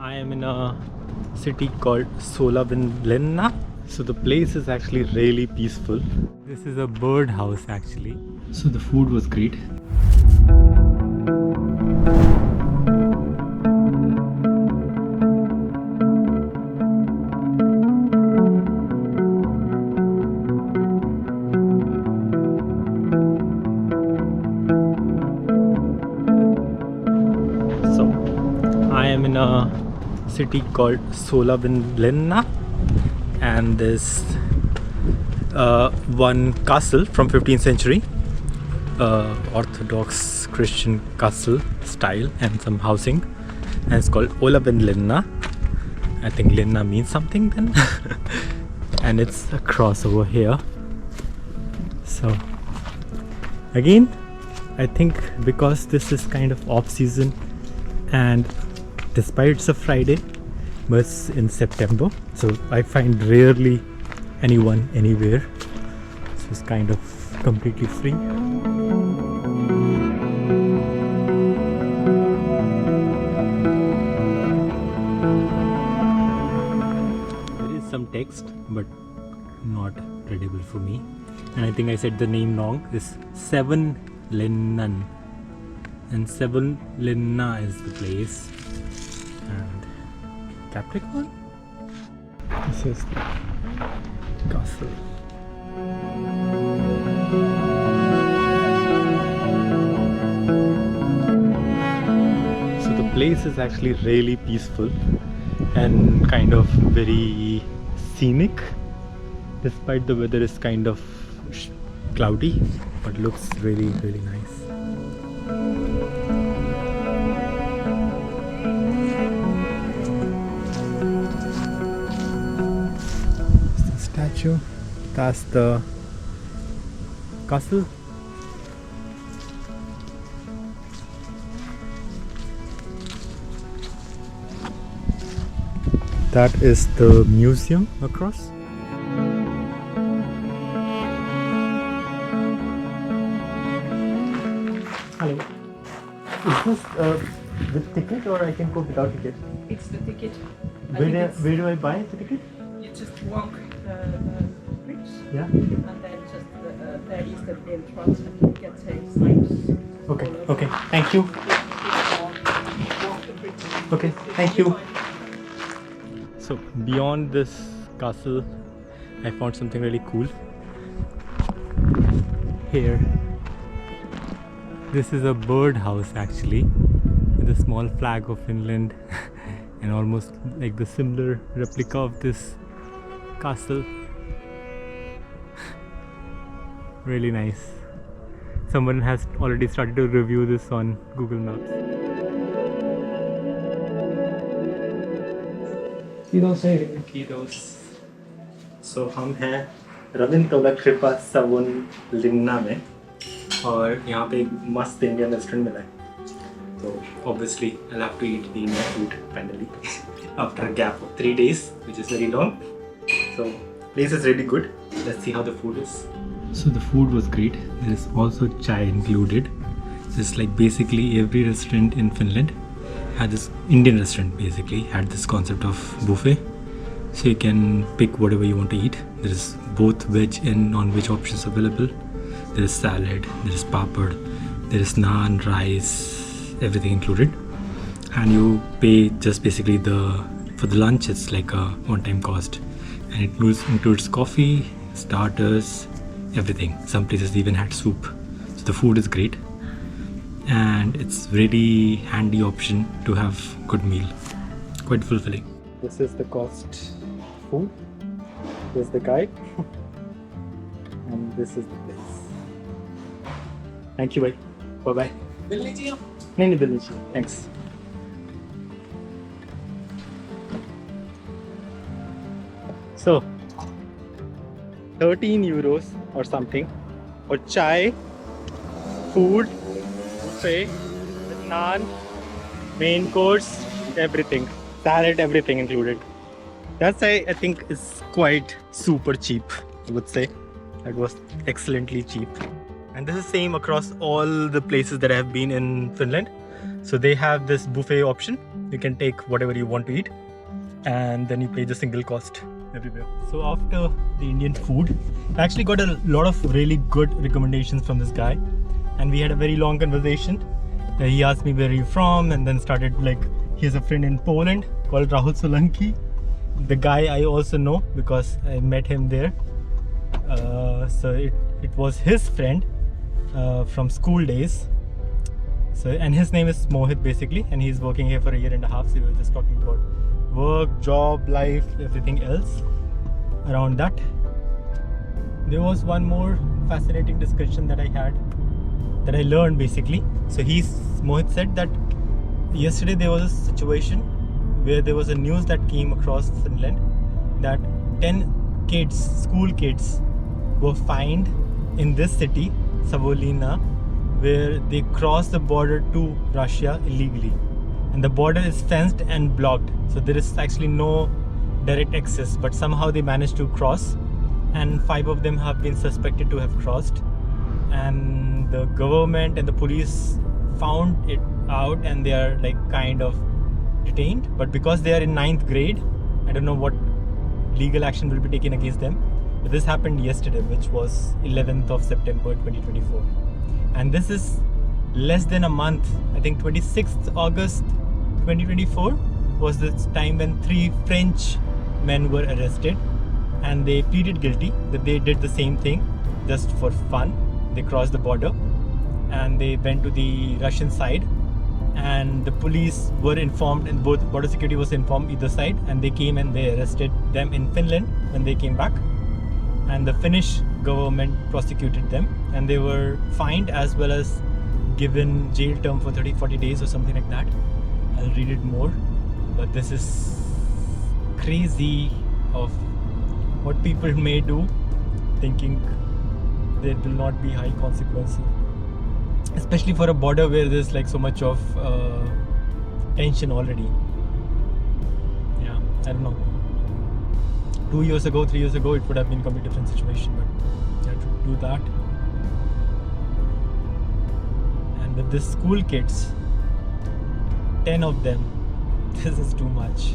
I am in a city called Olavinlinna. So the place is actually really peaceful. This is a bird house actually. So the food was great. So I am in a city called Olavinlinna, and there's one castle from 15th century, Orthodox Christian castle style, and some housing, and it's called Olavinlinna. I think Linna means something then. And it's across over here. So again, I think because this is kind of off season, and despite it's a Friday, but it's in September, so I find rarely anyone anywhere. So it's kind of completely free. There is some text, but not readable for me. And I think I said the name wrong. It's Savonlinna, and Savonlinna is the place. And Capricorn. This is the castle. So the place is actually really peaceful and kind of very scenic, despite the weather is kind of cloudy, but looks really nice. Statue. That's the castle. That is the museum across. Hello. Is this with ticket, or I can go without ticket? It's the ticket. Where do I buy the ticket? You just walk the bridge, Yeah. and then just there is the entrance, and you can take signs. Okay. Okay. Thank you. Walk the bridge. Okay. Thank you. So beyond this castle, I found something really cool. Here. This is a bird house actually, with a small flag of Finland, and almost like the similar replica of this castle. Really nice. Someone has already started to review this on Google Maps. Kidos. So हम हैं रविंद्र कृपा savonlinna में, और यहाँ पे एक मस्त Indian restaurant मिला है. So obviously I'll have to eat the Indian food finally after a gap of 3 days, which is very long. So place is really good. Let's see how the food is. So the food was great. There is also chai included. It's like basically every restaurant in Finland had this, Indian restaurant basically had this concept of buffet. So you can pick whatever you want to eat. There is both veg and non-veg options available. There is salad, there is papad, there is naan, rice, everything included. And you pay just basically for the lunch, it's like a one-time cost. And it includes coffee, starters, everything. Some places even had soup. So the food is great. And it's really handy option to have good meal. Quite fulfilling. This is the cost food. There's the guide. And this is the place. Thank you, bye. Bye-bye. Bill लीजिए आप. नहीं bill नहीं चाहिए. Thanks. So 13 euros or something, or chai, food, buffet, naan, main course, everything, salad, everything included. That's I think is quite super cheap, I would say. That was excellently cheap. And this is same across all the places that I have been in Finland. So they have this buffet option, You can take whatever you want to eat, and then you pay the single cost everywhere. So after the Indian food, I actually got a lot of really good recommendations from this guy, and we had a very long conversation. He asked me where are you from, and then started like he has a friend in Poland called Rahul Solanki. The guy I also know because I met him there. So it was his friend from school days. So, and his name is Mohit basically, and he's working here for a year and a half. So we were just talking about work, job, life, everything else around that. There was one more fascinating discussion that I had, that I learned basically. So Mohit said that yesterday there was a situation where there was a news that came across Finland that 10 kids, school kids, were fined in this city, Savonlinna, where they crossed the border to Russia illegally. And the border is fenced and blocked. So there is actually no direct access, but somehow they managed to cross. And 5 of them have been suspected to have crossed. And the government and the police found it out, and they are like kind of detained. But because they are in 9th grade, I don't know what legal action will be taken against them. But this happened yesterday, which was 11th of September 2024. And this is less than a month. I think 26th August 2024 was the time when 3 French men were arrested, and they pleaded guilty that they did the same thing just for fun. They crossed the border and they went to the Russian side, and the police were informed, and both border security was informed either side, and they came and they arrested them in Finland when they came back. And the Finnish government prosecuted them, and they were fined as well as given jail term for 30-40 days or something like that. I'll read it more, but this is crazy of what people may do, thinking there will not be high consequences, especially for a border where there's like so much of tension already. Yeah, I don't know. 2 years ago, 3 years ago, it would have been a completely different situation, but they had to do that. And with the school kids, 10 of them, this is too much.